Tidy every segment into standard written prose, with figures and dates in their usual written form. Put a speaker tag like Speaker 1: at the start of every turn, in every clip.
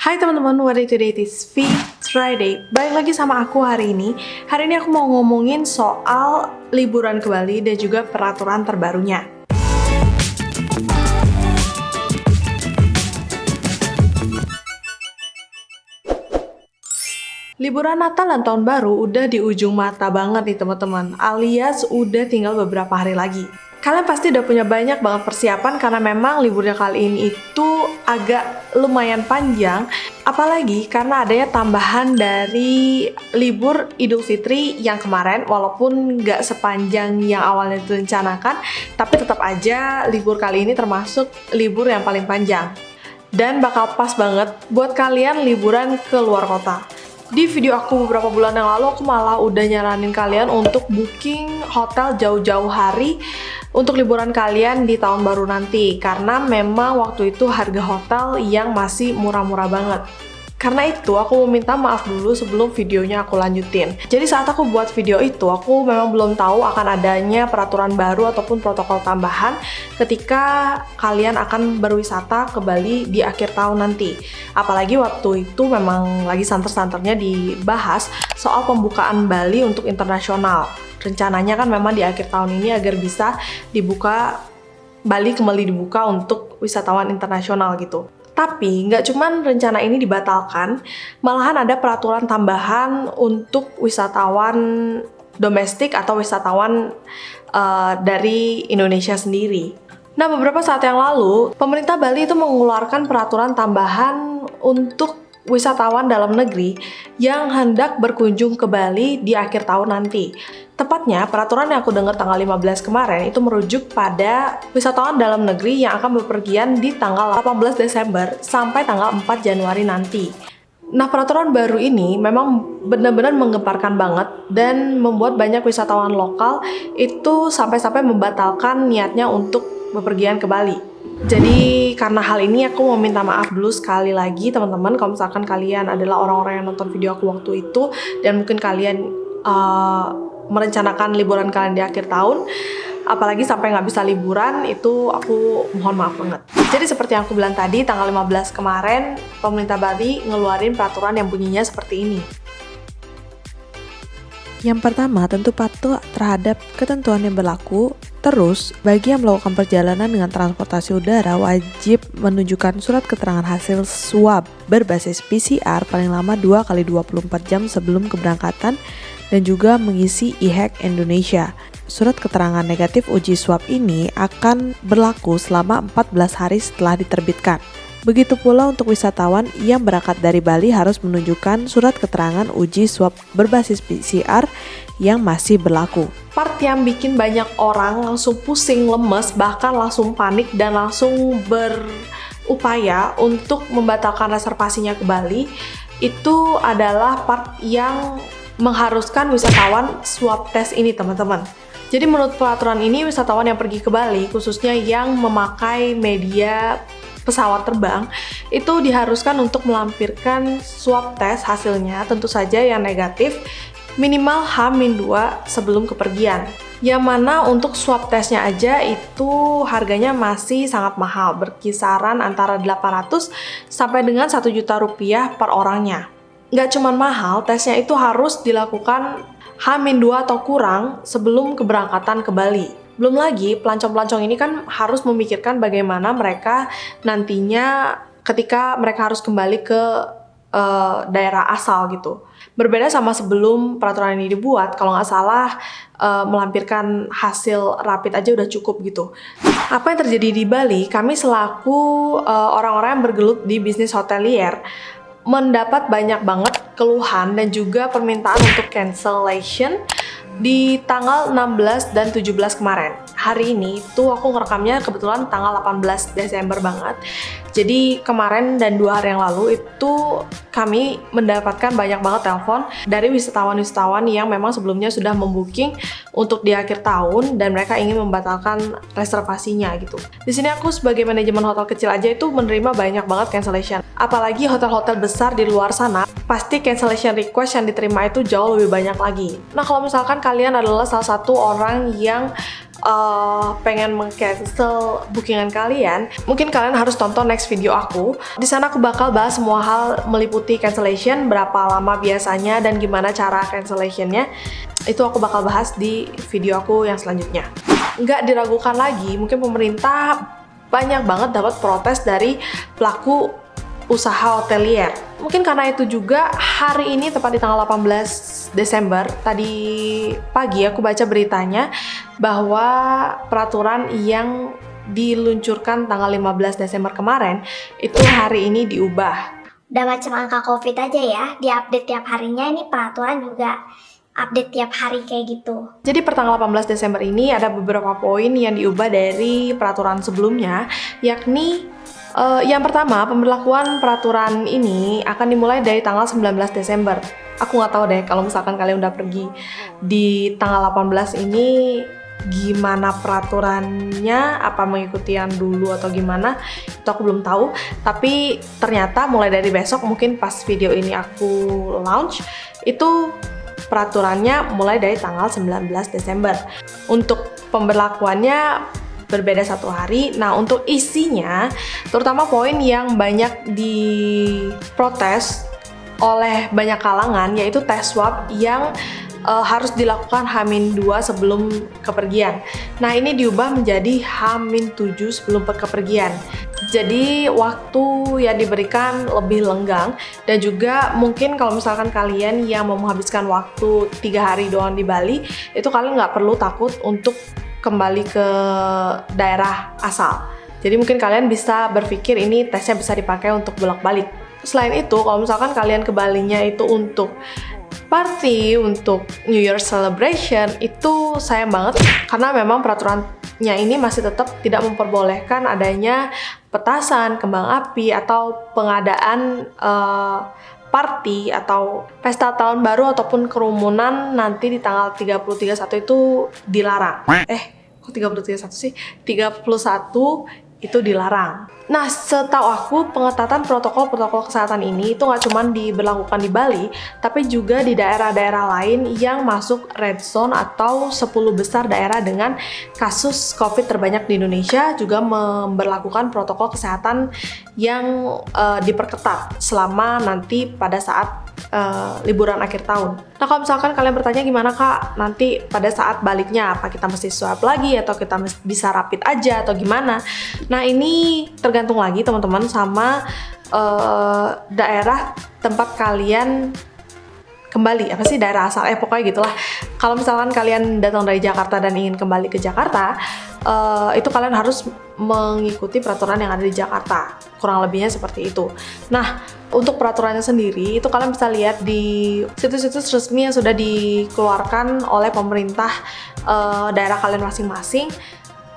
Speaker 1: Hai teman-teman, what day today? It's Friday. Balik lagi sama aku hari ini. Hari ini aku mau ngomongin soal liburan ke Bali dan juga peraturan terbarunya. Liburan Natal dan Tahun Baru udah di ujung mata banget nih teman-teman, alias udah tinggal beberapa hari lagi. Kalian pasti udah punya banyak banget persiapan karena memang liburnya kali ini itu agak lumayan panjang, apalagi karena adanya tambahan dari libur Idul Fitri yang kemarin, walaupun nggak sepanjang yang awalnya direncanakan, tapi tetap aja libur kali ini termasuk libur yang paling panjang. Dan bakal pas banget buat kalian liburan ke luar kota. Di video aku beberapa bulan yang lalu, aku malah udah nyaranin kalian untuk booking hotel jauh-jauh hari untuk liburan kalian di tahun baru nanti. Karena memang waktu itu harga hotel yang masih murah-murah banget. Karena itu, aku mau minta maaf dulu sebelum videonya aku lanjutin. Jadi saat aku buat video itu, aku memang belum tahu akan adanya peraturan baru ataupun protokol tambahan ketika kalian akan berwisata ke Bali di akhir tahun nanti. Apalagi waktu itu memang lagi santer-santernya dibahas soal pembukaan Bali untuk internasional. Rencananya kan memang di akhir tahun ini agar bisa dibuka, Bali kembali dibuka untuk wisatawan internasional gitu. Tapi nggak cuman rencana ini dibatalkan, malahan ada peraturan tambahan untuk wisatawan domestik atau wisatawan dari Indonesia sendiri. Nah, beberapa saat yang lalu, pemerintah Bali itu mengeluarkan peraturan tambahan untuk wisatawan dalam negeri yang hendak berkunjung ke Bali di akhir tahun nanti. Tepatnya, peraturan yang aku dengar tanggal 15 kemarin itu merujuk pada wisatawan dalam negeri yang akan bepergian di tanggal 18 Desember sampai tanggal 4 Januari nanti. Nah, peraturan baru ini memang benar-benar menggemparkan banget dan membuat banyak wisatawan lokal itu sampai-sampai membatalkan niatnya untuk bepergian ke Bali. Jadi karena hal ini aku mau minta maaf dulu sekali lagi teman-teman kalau misalkan kalian adalah orang-orang yang nonton video aku waktu itu dan mungkin kalian merencanakan liburan kalian di akhir tahun, apalagi sampai nggak bisa liburan, itu aku mohon maaf banget. Jadi seperti yang aku bilang tadi, tanggal 15 kemarin pemerintah Bali ngeluarin peraturan yang bunyinya seperti ini.
Speaker 2: Yang pertama, tentu patuh terhadap ketentuan yang berlaku. Terus, bagi yang melakukan perjalanan dengan transportasi udara wajib menunjukkan surat keterangan hasil swab berbasis PCR paling lama 2 kali 24 jam sebelum keberangkatan dan juga mengisi e-hack Indonesia. Surat keterangan negatif uji swab ini akan berlaku selama 14 hari setelah diterbitkan. Begitu pula untuk wisatawan yang berangkat dari Bali harus menunjukkan surat keterangan uji swab berbasis PCR yang masih berlaku.
Speaker 1: Part yang bikin banyak orang langsung pusing, lemes, bahkan langsung panik dan langsung berupaya untuk membatalkan reservasinya ke Bali itu adalah part yang mengharuskan wisatawan swab test ini teman-teman. Jadi menurut peraturan ini, wisatawan yang pergi ke Bali, khususnya yang memakai media pesawat terbang, itu diharuskan untuk melampirkan swab test hasilnya, tentu saja yang negatif, minimal H-2 sebelum kepergian. Yang mana untuk swab testnya aja itu harganya masih sangat mahal, berkisaran antara 800 sampai dengan 1 juta rupiah per orangnya. Nggak cuman mahal, tesnya itu harus dilakukan H-2 atau kurang sebelum keberangkatan ke Bali. Belum lagi, pelancong-pelancong ini kan harus memikirkan bagaimana mereka nantinya ketika mereka harus kembali ke daerah asal gitu. Berbeda sama sebelum peraturan ini dibuat, kalau nggak salah melampirkan hasil rapid aja udah cukup gitu. Apa yang terjadi di Bali, kami selaku orang-orang yang bergelut di bisnis hotelier, mendapat banyak banget keluhan dan juga permintaan untuk cancellation di tanggal 16 dan 17 kemarin. Hari ini tuh aku ngerekamnya kebetulan tanggal 18 Desember banget. Jadi kemarin dan 2 hari yang lalu itu kami mendapatkan banyak banget telepon dari wisatawan-wisatawan yang memang sebelumnya sudah membooking untuk di akhir tahun dan mereka ingin membatalkan reservasinya gitu. Di sini aku sebagai manajemen hotel kecil aja itu menerima banyak banget cancellation. Apalagi hotel-hotel besar di luar sana, pasti cancellation request yang diterima itu jauh lebih banyak lagi. Nah, kalau misalkan kalian adalah salah satu orang yang pengen meng-cancel bookingan kalian, mungkin kalian harus tonton next video aku. Di sana aku bakal bahas semua hal meliputi cancellation, berapa lama biasanya, dan gimana cara cancellationnya. Itu aku bakal bahas di video aku yang selanjutnya. Nggak diragukan lagi, mungkin pemerintah banyak banget dapat protes dari pelaku usaha hotelier. Mungkin karena itu juga hari ini tepat di tanggal 18 Desember, tadi pagi aku baca beritanya bahwa peraturan yang diluncurkan tanggal 15 Desember kemarin itu hari ini diubah.
Speaker 3: Udah macam angka COVID aja ya, diupdate tiap harinya, ini peraturan juga update tiap hari kayak gitu.
Speaker 1: Jadi per tanggal 18 Desember ini ada beberapa poin yang diubah dari peraturan sebelumnya, yakni yang pertama, pemberlakuan peraturan ini akan dimulai dari tanggal 19 Desember. Aku nggak tahu deh kalau misalkan kalian udah pergi di tanggal 18 ini gimana peraturannya, apa mengikuti yang dulu atau gimana, itu aku belum tahu. Tapi ternyata mulai dari besok, mungkin pas video ini aku launch, itu peraturannya mulai dari tanggal 19 Desember. Untuk pemberlakuannya berbeda 1 hari. Nah, untuk isinya, terutama poin yang banyak diprotes oleh banyak kalangan, yaitu tes swab yang harus dilakukan H-2 sebelum kepergian. Nah, ini diubah menjadi H-7 sebelum kepergian. Jadi waktu yang diberikan lebih lenggang, dan juga mungkin kalau misalkan kalian yang mau menghabiskan waktu 3 hari doang di Bali, itu kalian nggak perlu takut untuk kembali ke daerah asal. Jadi mungkin kalian bisa berpikir ini tesnya bisa dipakai untuk bolak-balik. Selain itu, kalau misalkan kalian ke Balinya itu untuk party, untuk New Year celebration, itu sayang banget karena memang peraturannya ini masih tetap tidak memperbolehkan adanya petasan, kembang api, atau pengadaan party atau pesta tahun baru ataupun kerumunan nanti di tanggal 30-31 itu dilarang. Kok 30-31 sih? 31 itu dilarang. Nah, setahu aku pengetatan protokol kesehatan ini itu nggak cuma diberlakukan di Bali, tapi juga di daerah-daerah lain yang masuk red zone atau 10 besar daerah dengan kasus COVID terbanyak di Indonesia juga memberlakukan protokol kesehatan yang diperketat selama nanti pada saat liburan akhir tahun. Nah, kalau misalkan kalian bertanya gimana Kak, nanti pada saat baliknya apa kita mesti swab lagi atau kita bisa rapid aja atau gimana? Nah, ini tergantung lagi teman-teman sama daerah tempat kalian kembali, apa sih daerah asal, pokoknya gitulah. Kalau misalkan kalian datang dari Jakarta dan ingin kembali ke Jakarta, itu kalian harus mengikuti peraturan yang ada di Jakarta, kurang lebihnya seperti itu. Nah, untuk peraturannya sendiri itu kalian bisa lihat di situs-situs resmi yang sudah dikeluarkan oleh pemerintah daerah kalian masing-masing.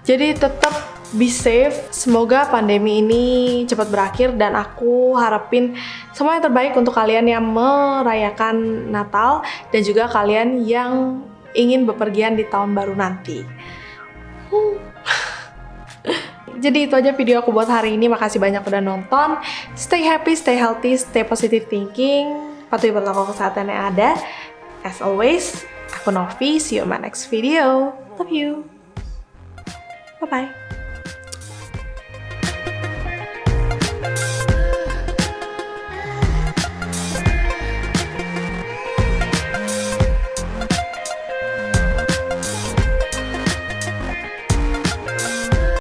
Speaker 1: Jadi tetap be safe, semoga pandemi ini cepat berakhir, dan aku harapin semua yang terbaik untuk kalian yang merayakan Natal dan juga kalian yang ingin bepergian di tahun baru nanti. Jadi itu aja video aku buat hari ini. Makasih banyak udah nonton. Stay happy, stay healthy, stay positive thinking. Patuhi protokol kesehatan yang ada. As always, aku Novi. See you in my next video. Love you. Bye-bye.